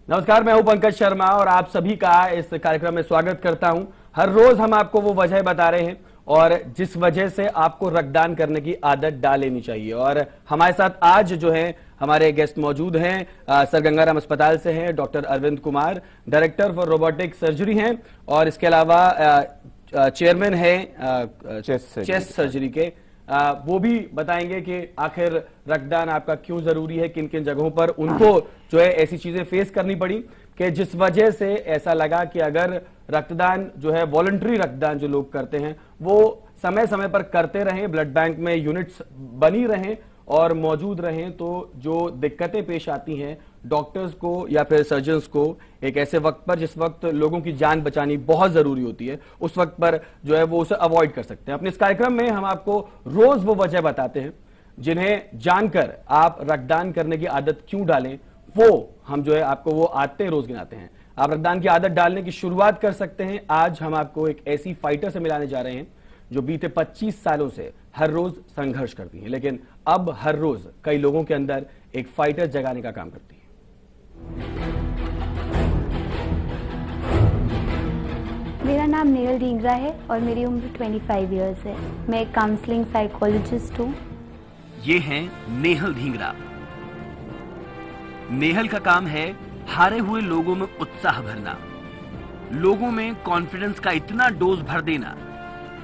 नमस्कार, मैं हूं पंकज शर्मा और आप सभी का इस कार्यक्रम में स्वागत करता हूं। हर रोज हम आपको वो वजह बता रहे हैं और जिस वजह से आपको रक्तदान करने की आदत डाल लेनी चाहिए। और हमारे साथ आज जो है हमारे गेस्ट मौजूद हैं, सर गंगाराम अस्पताल से हैं doctor Arvind Kumar, director for robotic surgery हैं और इसके अलावा चेयरमैन है चेस्ट सर्जरी के। वो भी बताएंगे कि आखिर रक्तदान आपका क्यों जरूरी है, किन किन जगहों पर उनको जो है ऐसी चीजें फेस करनी पड़ी कि जिस वजह से ऐसा लगा कि अगर रक्तदान जो है वॉलंटरी रक्तदान जो लोग करते हैं वो समय समय पर करते रहें, ब्लड बैंक में यूनिट्स बनी रहें और मौजूद रहें, तो जो दिक्कतें पेश आती हैं डॉक्टर्स को या फिर सर्जन्स को एक ऐसे वक्त पर जिस वक्त लोगों की जान बचानी बहुत जरूरी होती है, उस वक्त पर जो है वो उसे अवॉइड कर सकते हैं। अपने इस कार्यक्रम में हम आपको रोज वो वजह बताते हैं जिन्हें जानकर आप रक्तदान करने की आदत क्यों डालें, वो हम जो है आपको वो आदतें रोज गिनाते हैं। आप रक्तदान की आदत डालने की शुरुआत कर सकते हैं। आज हम आपको एक ऐसी फाइटर से मिलाने जा रहे हैं जो बीते 25 सालों से हर रोज संघर्ष करती है, लेकिन अब हर रोज कई लोगों के अंदर एक फाइटर जगाने का काम करती है। मेरा नाम नेहल ढींगरा है और मेरी उम्र 25 इयर्स है। मैं एक काउंसलिंग साइकोलॉजिस्ट हूँ। ये हैं नेहल ढींगरा। नेहल का काम है हारे हुए लोगों में उत्साह भरना, लोगों में कॉन्फिडेंस का इतना डोज भर देना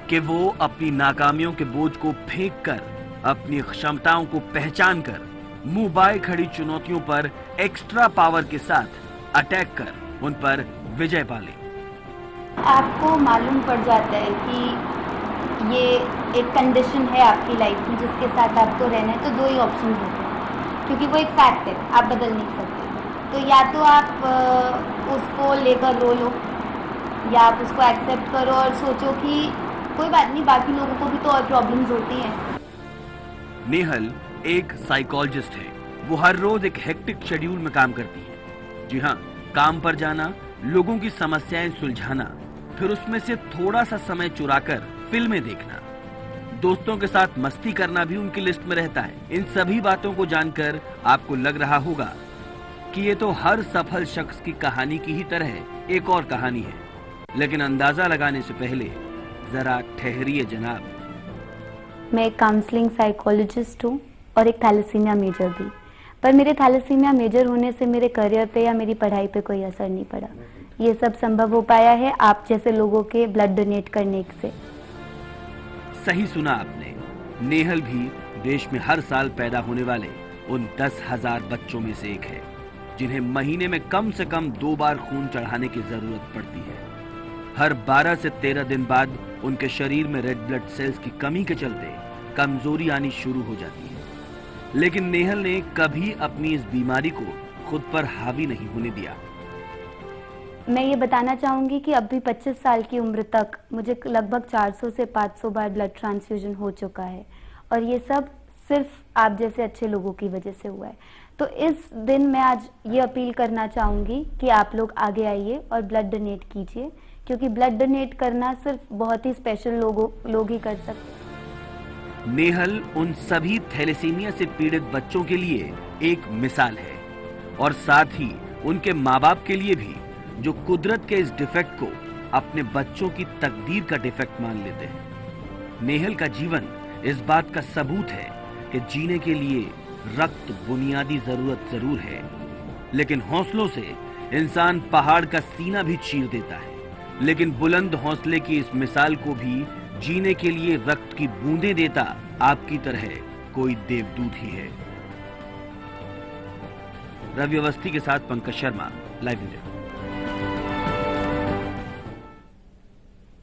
कि वो अपनी नाकामियों के बोझ को फेंक कर, अपनी क्षमताओं को पहचान कर, मुंह बाए खड़ी चुनौतियों पर एक्स्ट्रा पावर के साथ अटैक कर उन पर विजय पाले। आपको मालूम पड़ जाता है कि ये एक कंडीशन है आपकी लाइफ में जिसके साथ आपको रहना है, तो दो ही ऑप्शन होते हैं, क्योंकि वो एक फैक्ट है, आप बदल नहीं सकते। तो या तो आप उसको लेकर रो लो या आप उसको एक्सेप्ट करो और सोचो कि कोई बात नहीं, बाकी लोगों को भी तो और प्रॉब्लम्स होती हैं। नेहल एक साइकोलॉजिस्ट है। वो हर रोज एक हेक्टिक शेड्यूल में काम करती है। जी हाँ, काम पर जाना, लोगों की समस्याएं सुलझाना, फिर उसमें से थोड़ा सा समय चुराकर फिल्में देखना, दोस्तों के साथ मस्ती करना भी उनकी लिस्ट में रहता है। इन सभी बातों को जानकर आपको लग रहा होगा कि ये तो हर सफल शख्स की कहानी की ही तरह एक और कहानी है, लेकिन अंदाजा लगाने से पहले जरा ठहरिए जनाब। मैं एक काउंसलिंग साइकोलॉजिस्ट हूँ और एक थैलेसीमिया मेजर भी। पर मेरे थैलेसीमिया मेजर होने से मेरे करियर पे या मेरी पढ़ाई पे कोई असर नहीं पड़ा। ये सब संभव हो पाया है आप जैसे लोगों के ब्लड डोनेट करने से। सही सुना आपने। नेहल भी देश में हर साल पैदा होने वाले उन 10,000 बच्चों में से एक है जिन्हें महीने में कम से कम 2 बार खून चढ़ाने की जरूरत पड़ती है। हर 12 से 13 दिन बाद उनके शरीर में रेड ब्लड सेल्स की कमी के चलते कमजोरी आनी शुरू हो जाती है, लेकिन नेहल ने कभी अपनी इस बीमारी को खुद पर हावी नहीं होने दिया। मैं ये बताना चाहूंगी कि अभी 25 साल की उम्र तक मुझे लगभग 400 से 500 बार ब्लड ट्रांसफ्यूजन हो चुका है और ये सब सिर्फ आप जैसे अच्छे लोगों की वजह से हुआ है। तो इस दिन मैं आज ये अपील करना चाहूंगी कि आप लोग आगे आइए और ब्लड डोनेट कीजिए, क्योंकि ब्लड डोनेट करना सिर्फ बहुत ही स्पेशल लोग ही कर सकते हैं। नेहल उन सभी थैलेसीमिया से पीड़ित बच्चों के लिए एक मिसाल है और साथ ही उनके माँ बाप के लिए भी, जो कुदरत के इस डिफेक्ट को अपने बच्चों की तकदीर का डिफेक्ट मान लेते हैं। नेहल का जीवन इस बात का सबूत है कि जीने के लिए रक्त बुनियादी जरूरत जरूर है, लेकिन हौसलों से इंसान पहाड़ का सीना भी चीर देता है। लेकिन बुलंद हौसले की इस मिसाल को भी जीने के लिए रक्त की बूंदें देता आपकी तरह कोई देवदूत ही है। रवि अवस्थी के साथ पंकज शर्मा, लाइव इंडिया।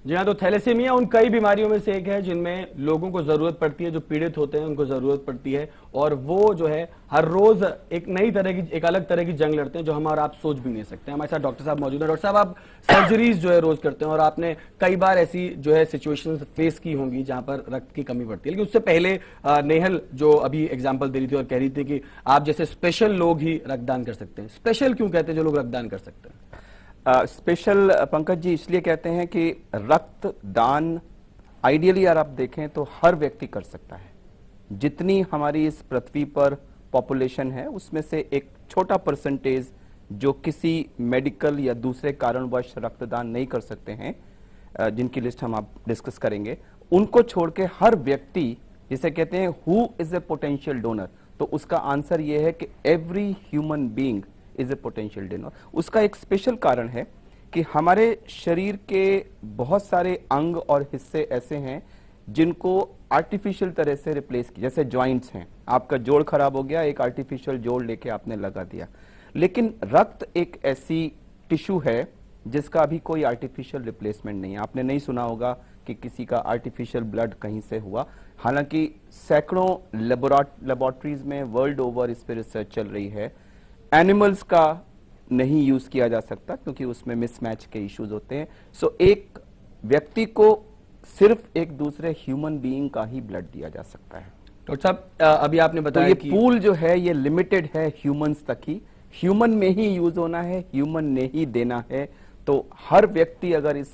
जी हाँ, तो थैलेसीमिया उन कई बीमारियों में से एक है जिनमें लोगों को जरूरत पड़ती है, जो पीड़ित होते हैं उनको जरूरत पड़ती है और वो जो है हर रोज एक नई तरह की, एक अलग तरह की जंग लड़ते हैं जो हम और आप सोच भी नहीं सकते। हमारे साथ डॉक्टर साहब मौजूद हैं। डॉक्टर साहब, आप सर्जरीज जो है रोज करते हैं और आपने कई बार ऐसी जो है सिचुएशंस फेस की होंगी जहां पर रक्त की कमी पड़ती है, लेकिन उससे पहले नेहल जो अभी एग्जाम्पल दे रही थी और कह रही थी कि आप जैसे स्पेशल लोग ही रक्तदान कर सकते हैं। स्पेशल क्यों कहते हैं जो लोग रक्तदान कर सकते हैं? स्पेशल पंकज जी इसलिए कहते हैं कि रक्तदान आइडियली अगर आप देखें तो हर व्यक्ति कर सकता है। जितनी हमारी इस पृथ्वी पर पॉपुलेशन है उसमें से एक छोटा परसेंटेज जो किसी मेडिकल या दूसरे कारणवश रक्तदान नहीं कर सकते हैं, जिनकी लिस्ट हम आप डिस्कस करेंगे, उनको छोड़ के हर व्यक्ति, जिसे कहते हैं who is a potential donor, तो उसका आंसर यह है कि every human being is a potential donor. उसका एक स्पेशल कारण है कि हमारे शरीर के बहुत सारे अंग और हिस्से ऐसे हैं जिनको आर्टिफिशियल तरह से रिप्लेस किया, जैसे जॉइंट्स हैं, आपका जोड़ खराब हो गया, एक आर्टिफिशियल जोड़ लेके आपने लगा दिया। लेकिन रक्त एक ऐसी टिश्यू है जिसका अभी कोई आर्टिफिशियल रिप्लेसमेंट नहीं है। आपने नहीं सुना होगा कि किसी का आर्टिफिशियल ब्लड कहीं से हुआ, हालांकि सैकड़ों लेबोरेटरीज में वर्ल्ड ओवर इस पर रिसर्च चल रही है। एनिमल्स का नहीं यूज किया जा सकता क्योंकि उसमें मिसमैच के इश्यूज होते हैं। सो एक व्यक्ति को सिर्फ एक दूसरे ह्यूमन बीइंग का ही ब्लड दिया जा सकता है। डॉक्टर साहब, अभी आपने बताया ये कि पूल जो है ये लिमिटेड है ह्यूमंस तक ही, ह्यूमन में ही यूज होना है, ह्यूमन ने ही देना है। तो हर व्यक्ति अगर इस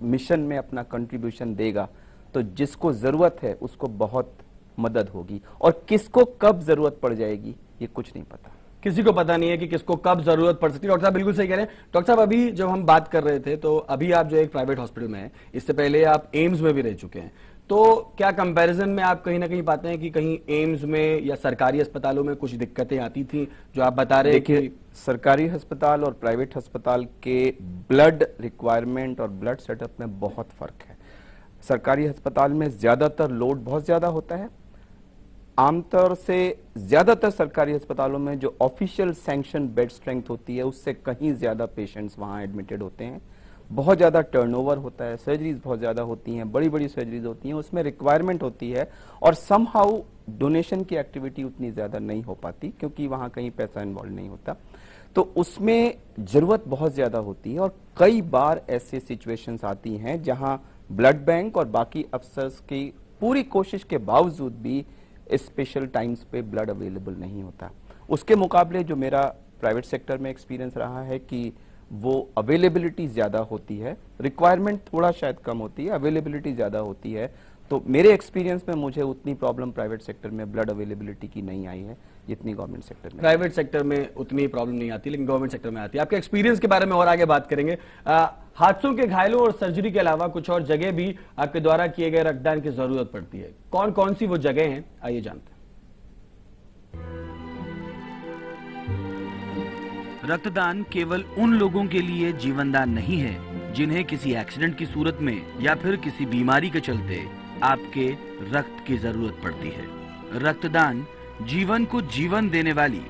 मिशन में अपना कंट्रीब्यूशन देगा तो जिसको जरूरत है उसको बहुत मदद होगी, और किसको कब जरूरत पड़ जाएगी ये कुछ नहीं पता, किसी को पता नहीं है कि किसको कब जरूरत पड़ सकती है। डॉक्टर साहब बिल्कुल सही कह रहे हैं। डॉक्टर साहब, अभी जब हम बात कर रहे थे तो अभी आप जो एक प्राइवेट हॉस्पिटल में हैं, इससे पहले आप एम्स में भी रह चुके हैं, तो क्या कंपैरिजन में आप कहीं ना कहीं पाते हैं कि कहीं एम्स में या सरकारी अस्पतालों में कुछ दिक्कतें आती थी जो आप बता रहे हैं? देखिए, सरकारी अस्पताल और प्राइवेट अस्पताल के ब्लड रिक्वायरमेंट और ब्लड सेटअप में बहुत फर्क है। सरकारी अस्पताल में ज्यादातर लोड बहुत ज्यादा होता है। आमतौर से ज्यादातर सरकारी अस्पतालों में जो ऑफिशियल सैंक्शन बेड स्ट्रेंथ होती है उससे कहीं ज्यादा पेशेंट्स वहां एडमिटेड होते हैं। बहुत ज्यादा टर्नओवर होता है, सर्जरीज बहुत ज्यादा होती हैं, बड़ी बड़ी सर्जरीज होती हैं, उसमें रिक्वायरमेंट होती है, और समहाउ डोनेशन की एक्टिविटी उतनी ज्यादा नहीं हो पाती क्योंकि वहां कहीं पैसा इन्वॉल्व नहीं होता। तो उसमें जरूरत बहुत ज्यादा होती है, और कई बार ऐसे सिचुएशंस आती हैं जहां ब्लड बैंक और बाकी अफसर्स की पूरी कोशिश के बावजूद भी स्पेशल टाइम्स पे ब्लड अवेलेबल नहीं होता। उसके मुकाबले जो मेरा प्राइवेट सेक्टर में एक्सपीरियंस रहा है कि वो अवेलेबिलिटी ज्यादा होती है, रिक्वायरमेंट थोड़ा शायद कम होती है, अवेलेबिलिटी ज्यादा होती है। तो मेरे एक्सपीरियंस में मुझे उतनी प्रॉब्लम प्राइवेट सेक्टर में ब्लड अवेलेबिलिटी की नहीं आई है जितनी गवर्नमेंट सेक्टर में। प्राइवेट सेक्टर में उतनी प्रॉब्लम नहीं आती, लेकिन गवर्नमेंट सेक्टर में आती है। आपके एक्सपीरियंस के बारे में और आगे बात करेंगे। हादसों के घायलों और सर्जरी के अलावा कुछ और जगह भी आपके द्वारा किए गए रक्तदान की जरूरत पड़ती है। कौन कौन सी वो जगह हैं, आइए जानते हैं। रक्तदान केवल उन लोगों के लिए जीवनदान नहीं है जिन्हें किसी एक्सीडेंट की सूरत में या फिर किसी बीमारी के चलते आपके रक्त की जरूरत पड़ती है। रक्तदान जीवन को जीवन देने वाली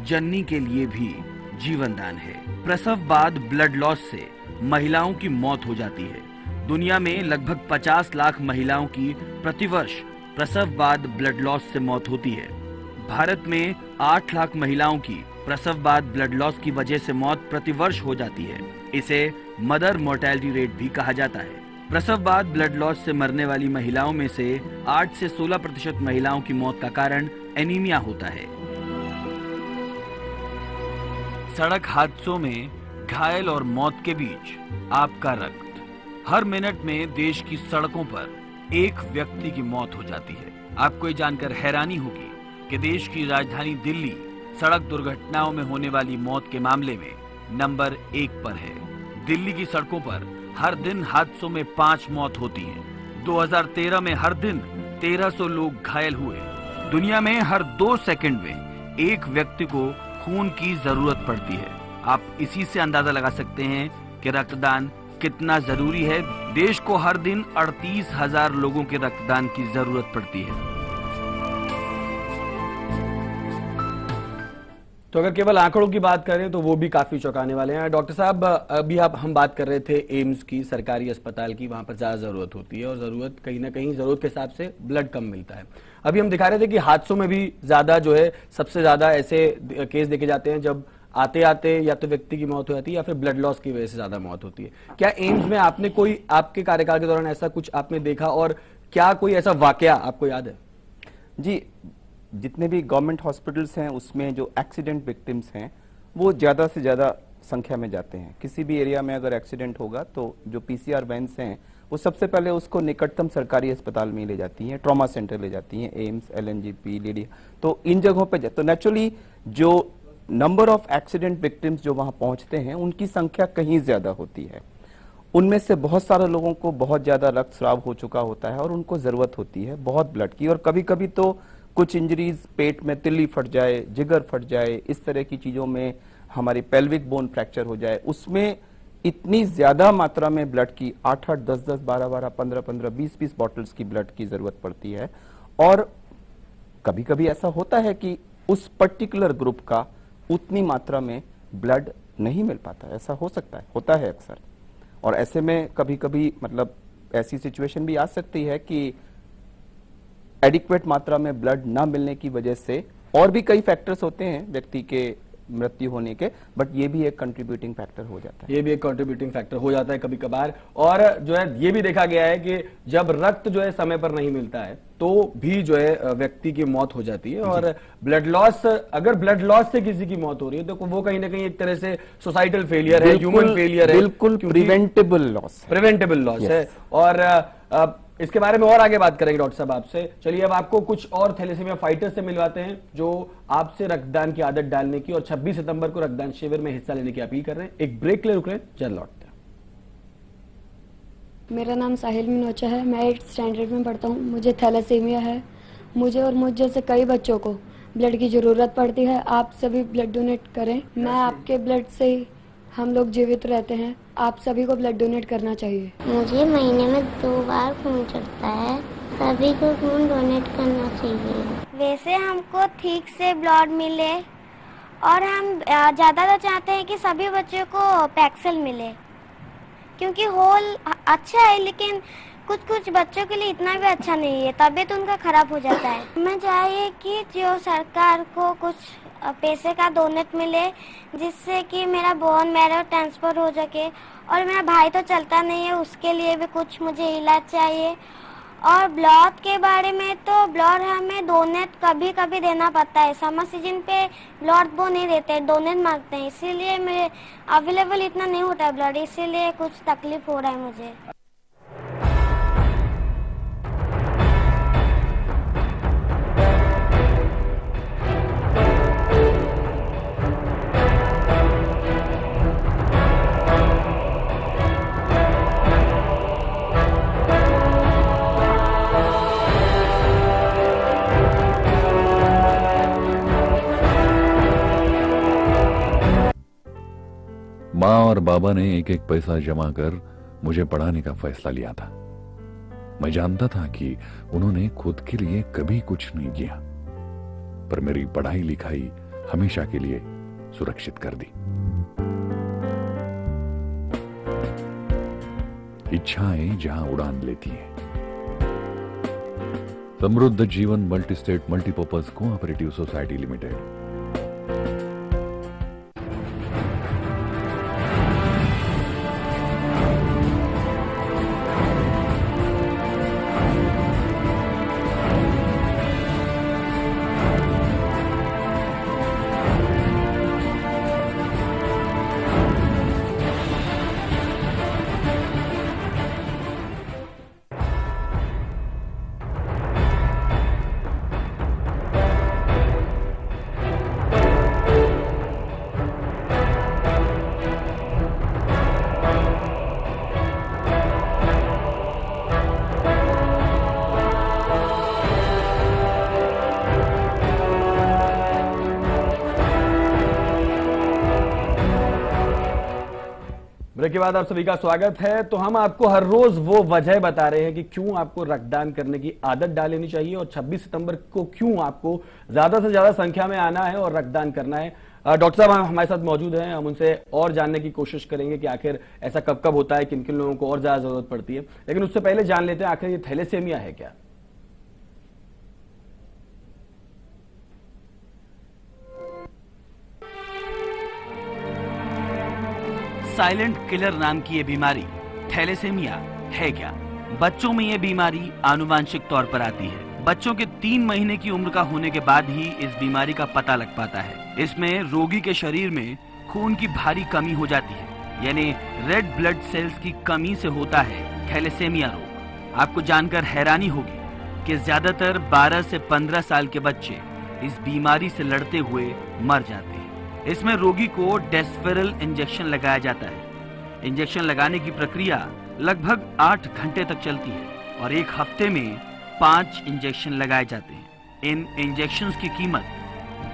जननी के लिए भी जीवनदान है। प्रसव बाद ब्लड लॉस से महिलाओं की मौत हो जाती है। दुनिया में लगभग 50 लाख महिलाओं की प्रतिवर्ष प्रसव बाद ब्लड लॉस से मौत होती है। भारत में 8 लाख महिलाओं की प्रसव बाद ब्लड लॉस की वजह से मौत प्रतिवर्ष हो जाती है। इसे मदर मोर्टेलिटी रेट भी कहा जाता है। प्रसव बाद ब्लड लॉस से मरने वाली महिलाओं में से 8 से 16% महिलाओं की मौत का कारण एनीमिया होता है। सड़क हादसों में घायल और मौत के बीच आपका रक्त। हर मिनट में देश की सड़कों पर एक व्यक्ति की मौत हो जाती है। आपको ये जानकर हैरानी होगी कि देश की राजधानी दिल्ली सड़क दुर्घटनाओं में होने वाली मौत के मामले में नंबर 1 पर है। दिल्ली की सड़कों पर हर दिन हादसों में 5 मौत होती हैं। 2013 में हर दिन 1300 लोग घायल हुए। दुनिया में हर 2 सेकंड में एक व्यक्ति को खून की जरूरत पड़ती है। आप इसी से अंदाजा लगा सकते हैं कि रक्तदान कितना जरूरी है। देश को हर दिन 38,000 लोगों के रक्तदान की जरूरत पड़ती है। तो अगर केवल आंकड़ों की बात करें तो वो भी काफी चौंकाने वाले हैं। डॉक्टर साहब, अभी हम बात कर रहे थे एम्स की, सरकारी अस्पताल की, वहां पर ज्यादा जरूरत होती है और जरूरत कहीं ना कहीं जरूरत के हिसाब से ब्लड कम मिलता है। अभी हम दिखा रहे थे कि हादसों में भी ज्यादा जो है, सबसे ज्यादा ऐसे केस देखे जाते हैं जब आते आते या तो व्यक्ति की मौत हो जाती है या फिर ब्लड लॉस की वजह से ज्यादा मौत होती है। क्या एम्स में आपने कोई, आपके कार्यकाल के दौरान ऐसा कुछ आपने देखा, और क्या कोई ऐसा वाकया आपको याद है? जी, जितने भी गवर्नमेंट हॉस्पिटल्स हैं उसमें जो एक्सीडेंट विक्टिम्स हैं वो ज्यादा से ज्यादा संख्या में जाते हैं। किसी भी एरिया में अगर एक्सीडेंट होगा तो जो पीसीआर वैन्स हैं वो सबसे पहले उसको निकटतम सरकारी अस्पताल में ले जाती हैं, ट्रॉमा सेंटर ले जाती हैं, एम्स, एलएनजेपी, लेडी, तो इन जगहों पे तो नेचुरली जो नंबर ऑफ एक्सीडेंट विक्टिम्स जो वहां पहुंचते हैं उनकी संख्या कहीं ज्यादा होती है। उनमें से बहुत सारे लोगों को बहुत ज्यादा रक्तस्राव हो चुका होता है और उनको जरूरत होती है बहुत ब्लड की, और कभी कभी तो कुछ इंजरीज, पेट में तिल्ली फट जाए, जिगर फट जाए, इस तरह की चीजों में हमारी पेल्विक बोन फ्रैक्चर हो जाए, उसमें इतनी ज्यादा मात्रा में ब्लड की 8-8, 10-10, 12-12, 15-15, 20-20 बॉटल्स की ब्लड की जरूरत पड़ती है। और कभी कभी ऐसा होता है कि उस पर्टिकुलर ग्रुप का उतनी मात्रा में ब्लड नहीं मिल पाता, ऐसा हो सकता है, होता है अक्सर। और ऐसे में कभी कभी मतलब ऐसी सिचुएशन भी आ सकती है कि एडिक्वेट मात्रा में ब्लड ना मिलने की वजह से, और भी कई फैक्टर्स होते हैं व्यक्ति के मृत्यु होने के, बट ये भी एक कंट्रीब्यूटिंग फैक्टर हो जाता है। ये भी एक कंट्रीब्यूटिंग फैक्टर हो जाता है कभी कभार। और जो है ये भी देखा गया है कि जब रक्त जो है समय पर नहीं मिलता है तो भी जो है व्यक्ति की मौत हो जाती है। और ब्लड लॉस, अगर ब्लड लॉस से किसी की मौत हो रही है तो वो कहीं ना कहीं एक तरह से सोसाइटल फेलियर है, ह्यूमन फेलियर है, बिल्कुल प्रिवेंटेबल लॉस, प्रिवेंटेबल लॉस है। और इसके बारे में और आगे बात करेंगे डॉक्टर साहब आपसे। चलिए अब आपको कुछ और थैलेसीमिया फाइटर से मिलवाते हैं जो आपसे रक्तदान की आदत डालने की और 26 सितंबर को रक्तदान शिविर में हिस्सा लेने की अपील कर रहे हैं। एक ब्रेक ले रुक रहे हैं, जल्द लौटते हैं। मेरा नाम साहिल मिनोचा है, मैं 8th स्टैंडर्ड में पढ़ता हूँ। मुझे थैलेसीमिया है। मुझे और मुझ जैसे कई बच्चों को ब्लड की ज़रूरत पड़ती है। आप सभी ब्लड डोनेट करें। मैं आपके ब्लड से ही हम लोग जीवित रहते हैं। आप सभी को ब्लड डोनेट करना चाहिए। मुझे महीने में 2 बार खून चढ़ता है, सभी को खून डोनेट करना चाहिए। वैसे हमको ठीक से ब्लड मिले और हम ज़्यादा चाहते हैं कि सभी बच्चों को पैक्सिल मिले, क्योंकि होल अच्छा है लेकिन कुछ बच्चों के लिए इतना भी अच्छा नहीं है, तबीयत उनका खराब हो जाता है। हमें चाहिए कि जो सरकार को कुछ पैसे का डोनेट मिले जिससे कि मेरा बोन मैरो ट्रांसफर हो सके, और मेरा भाई तो चलता नहीं है, उसके लिए भी कुछ मुझे इलाज चाहिए। और ब्लड के बारे में तो ब्लड हमें डोनेट कभी कभी देना पड़ता है, समर सीजन पे ब्लड वो नहीं देते, डोनेट मांगते हैं, इसीलिए मेरे अवेलेबल इतना नहीं होता है ब्लड, इसीलिए कुछ तकलीफ हो रहा है मुझे। माँ और बाबा ने एक एक पैसा जमा कर मुझे पढ़ाने का फैसला लिया था। मैं जानता था कि उन्होंने खुद के लिए कभी कुछ नहीं किया, पर मेरी पढ़ाई लिखाई हमेशा के लिए सुरक्षित कर दी। इच्छाएं जहां उड़ान लेती हैं। Samruddha Jeevan multi state multipurpose cooperative society limited. Break के बाद आप सभी का स्वागत है। तो हम आपको हर रोज वो वजह बता रहे हैं कि क्यों आपको रक्तदान करने की आदत डाल लेनी चाहिए और 26 सितंबर को क्यों आपको ज्यादा से ज्यादा संख्या में आना है और रक्तदान करना है। डॉक्टर साहब हमारे साथ मौजूद हैं, हम उनसे और जानने की कोशिश करेंगे कि आखिर ऐसा कब कब होता है, किन किन लोगों को और ज्यादा जरूरत पड़ती है। लेकिन उससे पहले जान लेते हैं आखिर ये थैलेसीमिया है क्या। साइलेंट किलर नाम की ये बीमारी थैलेसीमिया है क्या? बच्चों में ये बीमारी आनुवांशिक तौर पर आती है। बच्चों के 3 महीने की उम्र का होने के बाद ही इस बीमारी का पता लग पाता है। इसमें रोगी के शरीर में खून की भारी कमी हो जाती है, यानी रेड ब्लड सेल्स की कमी से होता है थैलेसीमिया रोग। आपको जानकर हैरानी होगी कि ज्यादातर 12 से 15 साल के बच्चे इस बीमारी से लड़ते हुए मर जाते हैं। इसमें रोगी को डेस्फेरल इंजेक्शन लगाया जाता है। इंजेक्शन लगाने की प्रक्रिया लगभग 8 घंटे तक चलती है और एक हफ्ते में 5 इंजेक्शन लगाए जाते हैं। इन इंजेक्शंस की कीमत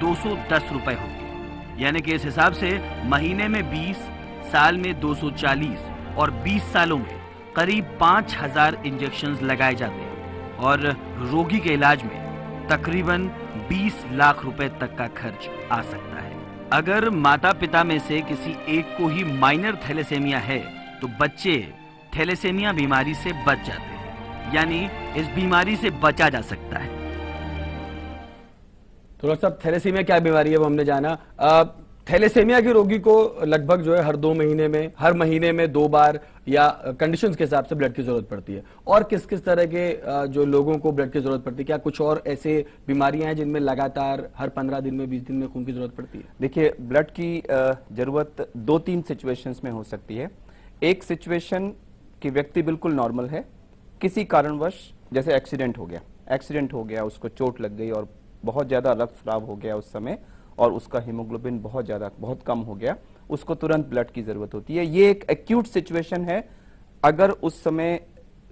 210 रुपए होती है, यानी कि इस हिसाब से महीने में 20, साल में 240 और 20 सालों में करीब 5000 इंजेक्शंस लगाए जाते हैं और रोगी के इलाज में तकरीबन 20 लाख रुपए तक का खर्च आ सकता है। अगर माता पिता में से किसी एक को ही माइनर थैलेसेमिया है तो बच्चे थैलेसेमिया बीमारी से बच जाते हैं, यानी इस बीमारी से बचा जा सकता है। तो डॉक्टर साहब, थैलेसीमिया क्या बीमारी है वो हमने जाना। थैलेसीमिया के रोगी को लगभग जो है हर 2 महीने में, हर महीने में 2 बार या कंडीशंस के हिसाब से ब्लड की जरूरत पड़ती है। और किस किस तरह के जो लोगों को ब्लड की जरूरत पड़ती है? क्या कुछ और ऐसे बीमारियां हैं जिनमें लगातार हर 15 दिन में, 20 दिन में खून की जरूरत पड़ती है? देखिए, ब्लड की जरूरत 2-3 सिचुएशंस में हो सकती है। एक सिचुएशन कि व्यक्ति बिल्कुल नॉर्मल है, किसी कारणवश जैसे एक्सीडेंट हो गया, उसको चोट लग गई और बहुत ज्यादा रक्तस्राव हो गया उस समय और उसका हीमोग्लोबिन बहुत कम हो गया, उसको तुरंत ब्लड की जरूरत होती है। ये एक एक्यूट सिचुएशन है। अगर उस समय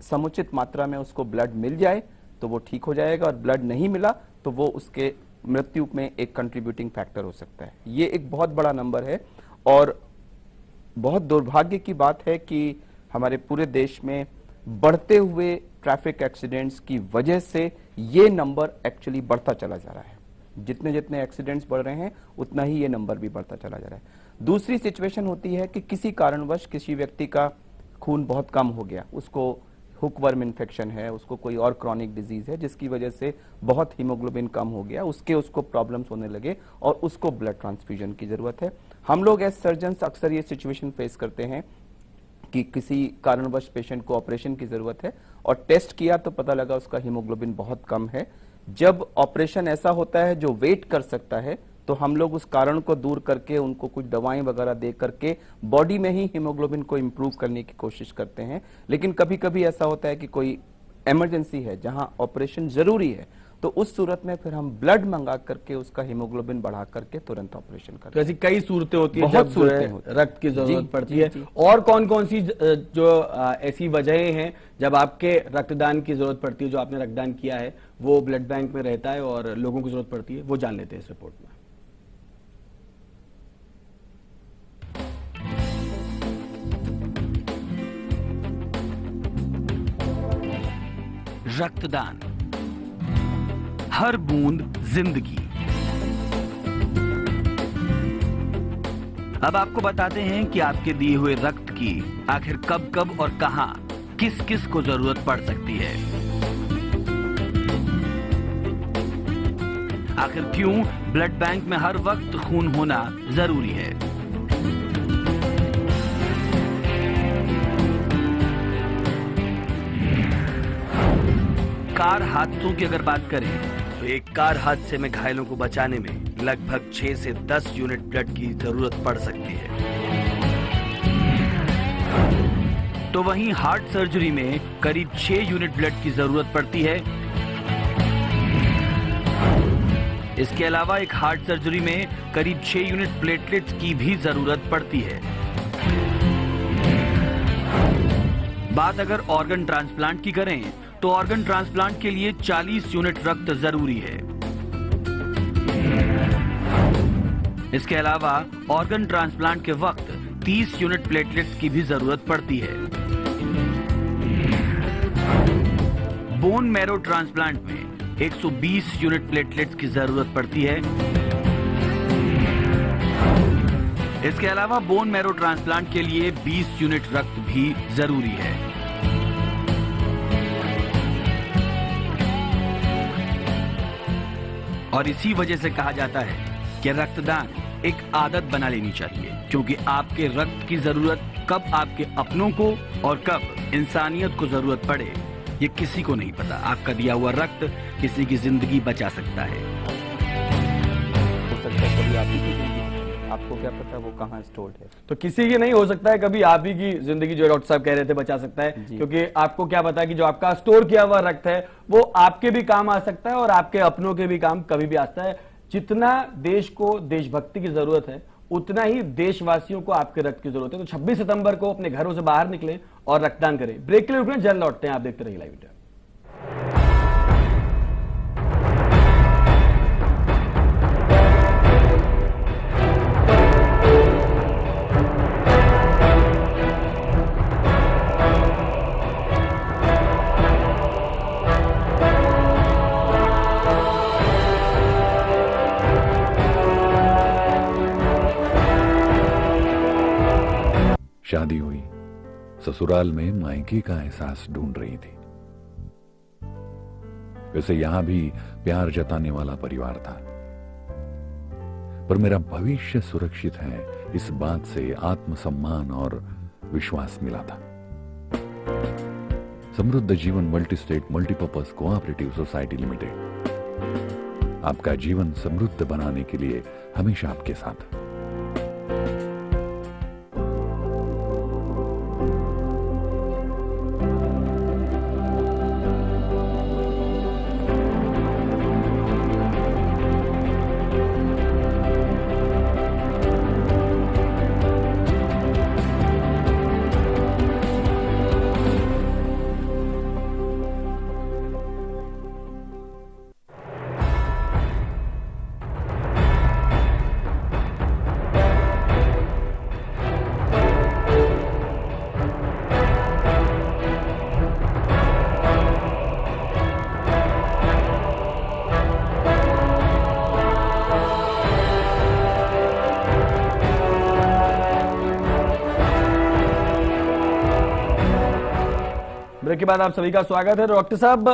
समुचित मात्रा में उसको ब्लड मिल जाए तो वो ठीक हो जाएगा, और ब्लड नहीं मिला तो वो उसके मृत्यु में एक कंट्रीब्यूटिंग फैक्टर हो सकता है। ये एक बहुत बड़ा नंबर है और बहुत दुर्भाग्य की बात है कि हमारे पूरे देश में बढ़ते हुए ट्रैफिक एक्सीडेंट्स की वजह से ये नंबर एक्चुअली बढ़ता चला जा रहा है। जितने जितने एक्सीडेंट्स बढ़ रहे हैं उतना ही ये नंबर भी बढ़ता चला जा रहा है। दूसरी सिचुएशन होती है कि किसी कारणवश किसी व्यक्ति का खून बहुत कम हो गया, उसको हुकवर्म इन्फेक्शन है, उसको कोई और क्रॉनिक डिजीज है जिसकी वजह से बहुत हीमोग्लोबिन कम हो गया, उसको प्रॉब्लम्स होने लगे और उसको ब्लड ट्रांसफ्यूजन की जरूरत है। हम लोग एज सर्जन्स अक्सर ये सिचुएशन फेस करते हैं कि किसी कारणवश पेशेंट को ऑपरेशन की जरूरत है और टेस्ट किया तो पता लगा उसका हीमोग्लोबिन बहुत कम है। जब ऑपरेशन ऐसा होता है जो वेट कर सकता है तो हम लोग उस कारण को दूर करके उनको कुछ दवाएं वगैरह दे करके बॉडी में ही हीमोग्लोबिन को इंप्रूव करने की कोशिश करते हैं। लेकिन कभी कभी ऐसा होता है कि कोई इमरजेंसी है जहां ऑपरेशन जरूरी है, तो उस सूरत में फिर हम ब्लड मंगा करके उसका हीमोग्लोबिन बढ़ा करके तुरंत ऑपरेशन करते हैं। तो ऐसी कई सूरतें होती है बहुत जब सूरतें होती हैं। रक्त की जरूरत पड़ती है। जी। और कौन कौन सी जो ऐसी वजहें हैं जब आपके रक्तदान की जरूरत पड़ती है? जो आपने रक्तदान किया है वो ब्लड बैंक में रहता है और लोगों को जरूरत पड़ती है, वो जान लेते हैं इस रिपोर्ट में। रक्तदान, हर बूंद जिंदगी। अब आपको बताते हैं कि आपके दिए हुए रक्त की आखिर कब कब और कहां किस किस को जरूरत पड़ सकती है। आखिर क्यों ब्लड बैंक में हर वक्त खून होना जरूरी है? कार हादसों की अगर बात करें तो एक कार हादसे में घायलों को बचाने में लगभग 6 से 10 यूनिट ब्लड की जरूरत पड़ सकती है। तो वहीं हार्ट सर्जरी में करीब 6 यूनिट ब्लड की जरूरत पड़ती है। इसके अलावा एक हार्ट सर्जरी में करीब 6 यूनिट प्लेटलेट्स की भी जरूरत पड़ती है। बात अगर ऑर्गन ट्रांसप्लांट की करें तो ऑर्गन ट्रांसप्लांट के लिए 40 यूनिट रक्त जरूरी है। इसके अलावा ऑर्गन ट्रांसप्लांट के वक्त 30 यूनिट प्लेटलेट्स की भी जरूरत पड़ती है। बोन मैरो ट्रांसप्लांट में 120 यूनिट प्लेटलेट्स की जरूरत पड़ती है। इसके अलावा बोन मैरो ट्रांसप्लांट के लिए 20 यूनिट रक्त भी जरूरी है। और इसी वजह से कहा जाता है कि रक्तदान एक आदत बना लेनी चाहिए, क्योंकि आपके रक्त की जरूरत कब आपके अपनों को और कब इंसानियत को जरूरत पड़े ये किसी को नहीं पता। आपका दिया हुआ रक्त किसी की जिंदगी बचा सकता है। हो सकता है कभी आप ही की जिंदगी, आपको क्या पता वो कहाँ स्टोर्ड है। तो किसी की नहीं हो सकता है, कभी आप ही की जिंदगी जो डॉक्टर साहब कह रहे थे बचा सकता है, क्योंकि आपको क्या पता कि जो आपका स्टोर किया हुआ रक्त है वो आपके भी काम आ सकता है और आपके अपनों के भी काम कभी भी आता है। जितना देश को देशभक्ति की जरूरत है उतना ही देशवासियों को आपके रक्त की जरूरत है। तो 26 सितंबर को अपने घरों से बाहर निकलें और रक्तदान करें। ब्रेक के लिए रुकने, जल्द लौटते हैं। आप देखते रहिए लाइव इंडिया। शादी हुई, ससुराल में मायके का एहसास ढूंढ रही थी। वैसे यहां भी प्यार जताने वाला परिवार था, पर मेरा भविष्य सुरक्षित है इस बात से आत्मसम्मान और विश्वास मिला था। समृद्ध Jeevan multi state multipurpose cooperative society limited आपका जीवन समृद्ध बनाने के लिए हमेशा आपके साथ। ब्रेक के बाद आप सभी का स्वागत है। डॉक्टर साहब,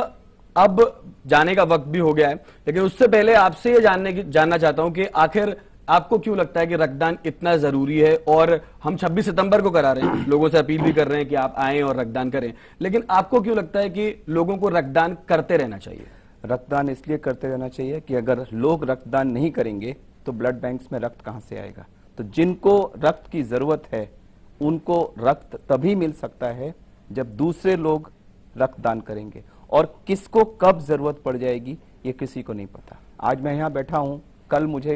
अब जाने का वक्त भी हो गया है, लेकिन उससे पहले आपसे ये जानना चाहता हूं कि आखिर आपको क्यों लगता है कि रक्तदान इतना जरूरी है। और हम 26 सितंबर को करा रहे हैं, लोगों से अपील भी कर रहे हैं कि आप आएं और रक्तदान करें, लेकिन आपको क्यों लगता है कि लोगों को रक्तदान करते रहना चाहिए? रक्तदान इसलिए करते रहना चाहिए कि अगर लोग रक्तदान नहीं करेंगे तो ब्लड बैंक्स में रक्त कहां से आएगा। तो जिनको रक्त की जरूरत है उनको रक्त तभी मिल सकता है जब दूसरे लोग रक्तदान करेंगे, और किसको कब जरूरत पड़ जाएगी ये किसी को नहीं पता। आज मैं यहाँ बैठा हूँ, कल मुझे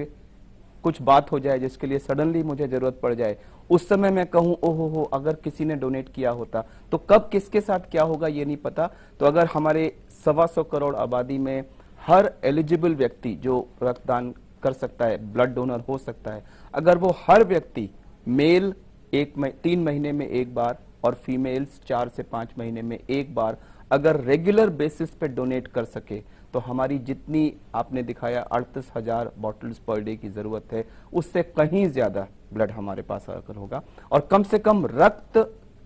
कुछ बात हो जाए जिसके लिए सडनली मुझे जरूरत पड़ जाए, उस समय मैं कहूं ओहो हो अगर किसी ने डोनेट किया होता, तो कब किसके साथ क्या होगा ये नहीं पता। तो अगर हमारे 125 करोड़ आबादी में हर एलिजिबल व्यक्ति जो रक्तदान कर सकता है, ब्लड डोनर हो सकता है, अगर वो हर व्यक्ति मेल 3 महीने में एक बार और फीमेल्स 4 से 5 महीने में एक बार अगर रेगुलर बेसिस पे डोनेट कर सके, तो हमारी जितनी आपने दिखाया 38,000 बॉटल्स पर डे की जरूरत है, उससे कहीं ज्यादा ब्लड हमारे पास अगर होगा। और कम से कम रक्त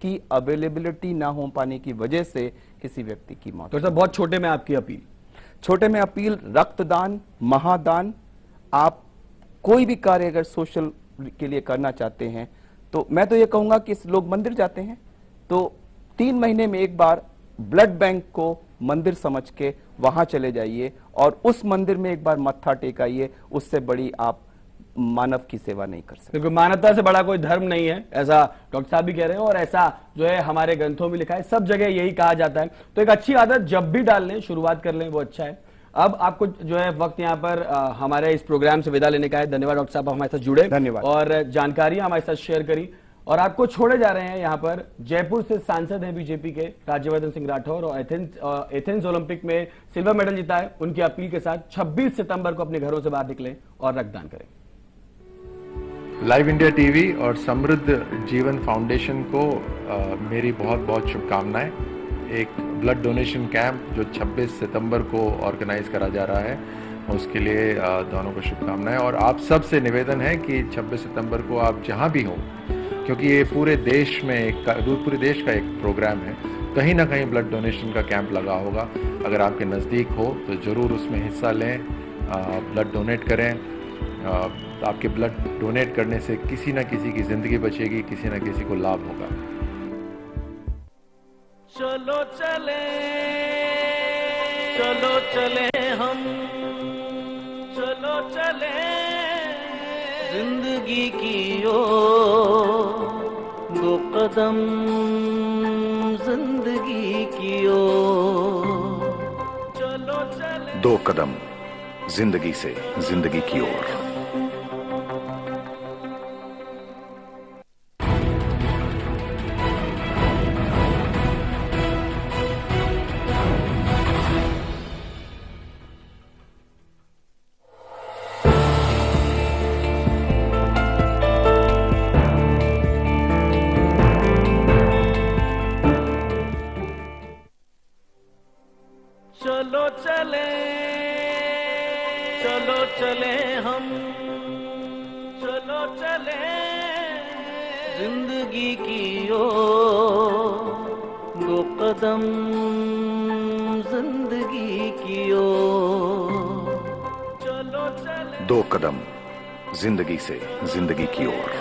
की अवेलेबिलिटी ना हो पाने की वजह से किसी व्यक्ति की मौत। तो सर बहुत छोटे में आपकी अपील? छोटे में अपील, रक्तदान, महादान, आप कोई भी कार्य अगर सोशल के लिए करना चाहते हैं तो मैं तो ये कहूंगा कि लोग मंदिर जाते हैं तो 3 महीने में एक बार ब्लड बैंक को मंदिर समझ के वहां चले जाइए और उस मंदिर में एक बार मत्था टेकाइए। उससे बड़ी आप मानव की सेवा नहीं कर सकते, क्योंकि मानवता से बड़ा कोई धर्म नहीं है, ऐसा डॉक्टर साहब भी कह रहे हैं और ऐसा जो है हमारे ग्रंथों में लिखा है, सब जगह यही कहा जाता है। तो एक अच्छी आदत जब भी डाल लें, शुरुआत कर लें, वो अच्छा है। अब आपको जो है वक्त यहाँ पर हमारे इस प्रोग्राम से विदा लेने का है। धन्यवाद डॉक्टर साहब, हमारे साथ जुड़े, धन्यवाद, और जानकारी हमारे साथ शेयर करी। और आपको छोड़े जा रहे हैं यहाँ पर जयपुर से सांसद हैं बीजेपी के राज्यवर्धन सिंह राठौर, और एथेंस ओलंपिक में सिल्वर मेडल जीता है, उनकी अपील के साथ 26 सितंबर को अपने घरों से बाहर निकलें और रक्तदान करें। लाइव इंडिया टीवी और समृद्ध जीवन फाउंडेशन को मेरी बहुत बहुत शुभकामनाएं। एक ब्लड डोनेशन कैंप जो 26 सितंबर को ऑर्गेनाइज करा जा रहा है, उसके लिए दोनों को शुभकामनाएं। और आप सब से निवेदन है कि 26 सितंबर को आप जहां भी हों, क्योंकि ये पूरे देश में पूरे देश का एक प्रोग्राम है, कहीं ना कहीं ब्लड डोनेशन का कैंप लगा होगा। अगर आपके नज़दीक हो तो ज़रूर उसमें हिस्सा लें, ब्लड डोनेट करें। आपके ब्लड डोनेट करने से किसी न किसी की ज़िंदगी बचेगी, किसी न किसी को लाभ होगा। चलो चले, चलो चले हम, चलो चले जिंदगी की ओर, 2 कदम जिंदगी की ओर, चलो चले 2 कदम जिंदगी से जिंदगी की ओर। चलो चले, चलो चले हम, चलो चले जिंदगी की ओर, दो कदम जिंदगी की ओर, चलो चले। 2 कदम जिंदगी से जिंदगी की ओर।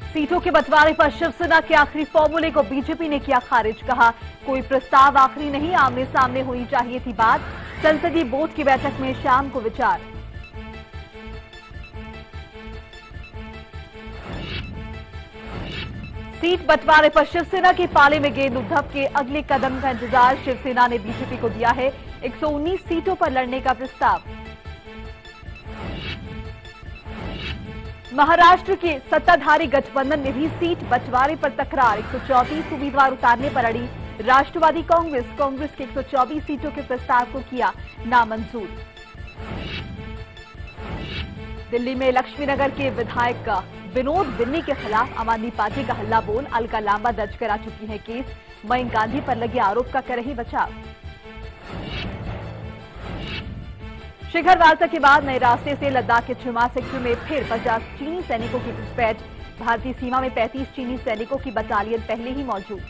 सीटों के बंटवारे पर शिवसेना के आखिरी फॉर्मूले को बीजेपी ने किया खारिज। कहा कोई प्रस्ताव आखिरी नहीं, आमने सामने होनी चाहिए थी बात। संसदीय बोर्ड की बैठक में शाम को विचार। सीट बंटवारे पर शिवसेना के पाले में गेंद। उद्धव के अगले कदम का इंतजार शिवसेना ने बीजेपी को दिया है। 119 सीटों पर लड़ने का प्रस्ताव। महाराष्ट्र के सत्ताधारी गठबंधन में भी सीट बंटवारे पर तकरार। 134 उम्मीदवार उतारने पर अड़ी राष्ट्रवादी कांग्रेस। कांग्रेस के 124 सीटों के प्रस्ताव को किया नामंजूर। दिल्ली में लक्ष्मीनगर के विधायक विनोद बिन्नी के खिलाफ आम आदमी पार्टी का हल्ला बोल। अलका लांबा दर्ज करा चुकी है केस। मयंक गांधी पर लगे आरोप का कर रही बचाव। शिखर वार्ता के बाद नए रास्ते से लद्दाख के छुमा सेक्टर में फिर 50 चीनी सैनिकों की घुसपैठ। भारतीय सीमा में 35 चीनी सैनिकों की बटालियन पहले ही मौजूद।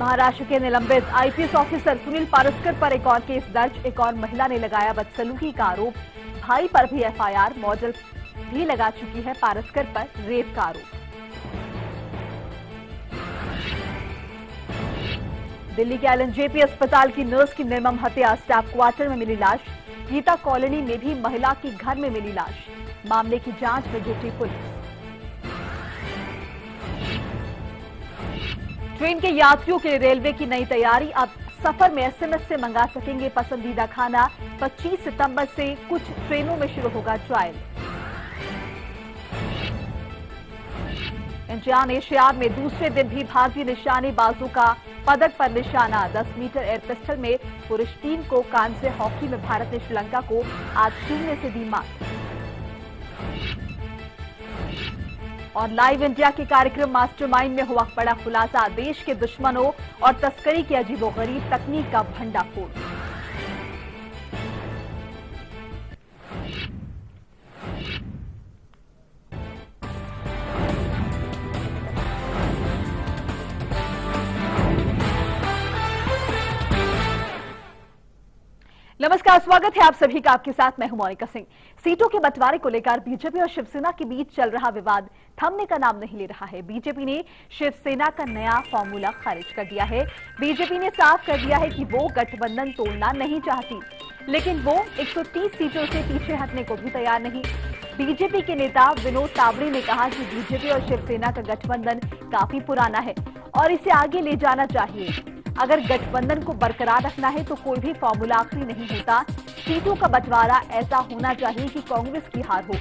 महाराष्ट्र के निलंबित आईपीएस ऑफिसर सुनील पारस्कर पर एक और केस दर्ज। एक और महिला ने लगाया बदसलूकी का आरोप। भाई पर भी एफआईआर। मॉडल भी लगा चुकी है पारस्कर पर रेप का आरोप। दिल्ली के एलएनजेपी अस्पताल की नर्स की निर्मम हत्या। स्टाफ क्वार्टर में मिली लाश। गीता कॉलोनी में भी महिला की घर में मिली लाश। मामले की जांच में जुटी पुलिस। ट्रेन के यात्रियों के लिए रेलवे की नई तैयारी। अब सफर में एसएमएस से मंगा सकेंगे पसंदीदा खाना। 25 सितंबर से कुछ ट्रेनों में शुरू होगा ट्रायल। इंडियन एशियाड में दूसरे दिन भी भारतीय निशानेबाजों का पदक पर निशाना। 10 मीटर एयर पिस्टल में पुरुष टीम को कांस्य। हॉकी में भारत ने श्रीलंका को आज 0 से दी मात। और लाइव इंडिया के कार्यक्रम मास्टरमाइंड में हुआ बड़ा खुलासा। देश के दुश्मनों और तस्करी की अजीबोगरीब तकनीक का भंडाफोड़। नमस्कार, स्वागत है आप सभी का। आपके साथ मैं हूं मोनिका सिंह। सीटों के बंटवारे को लेकर बीजेपी और शिवसेना के बीच चल रहा विवाद थमने का नाम नहीं ले रहा है। बीजेपी ने शिवसेना का नया फॉर्मूला खारिज कर दिया है। बीजेपी ने साफ कर दिया है कि वो गठबंधन तोड़ना नहीं चाहती, लेकिन वो 130 सीटों से पीछे हटने को भी तैयार नहीं। बीजेपी के नेता विनोद तावड़े ने कहा कि बीजेपी और शिवसेना का गठबंधन काफी पुराना है और इसे आगे ले जाना चाहिए। अगर गठबंधन को बरकरार रखना है तो कोई भी फॉर्मूला आखिरी नहीं होता। सीटों का बंटवारा ऐसा होना चाहिए कि कांग्रेस की हार हो।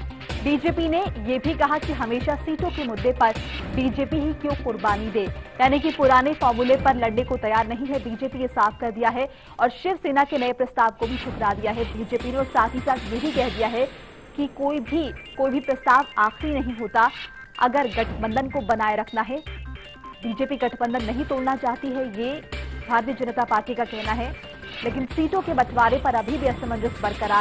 बीजेपी ने यह भी कहा कि हमेशा सीटों के मुद्दे पर बीजेपी ही क्यों कुर्बानी दे, यानी कि पुराने फॉर्मूले पर लड़ने को तैयार नहीं है। बीजेपी ये साफ कर दिया है और शिवसेना के नए प्रस्ताव को भी ठुकरा दिया है। बीजेपी ने और साथ ही साथ ये भी कह दिया है कि कोई भी प्रस्ताव आखिरी नहीं होता। अगर गठबंधन को बनाए रखना है, बीजेपी गठबंधन नहीं तोड़ना चाहती है, ये भारतीय जनता पार्टी का कहना है। लेकिन सीटों के बंटवारे पर अभी भी असमंजस बरकरार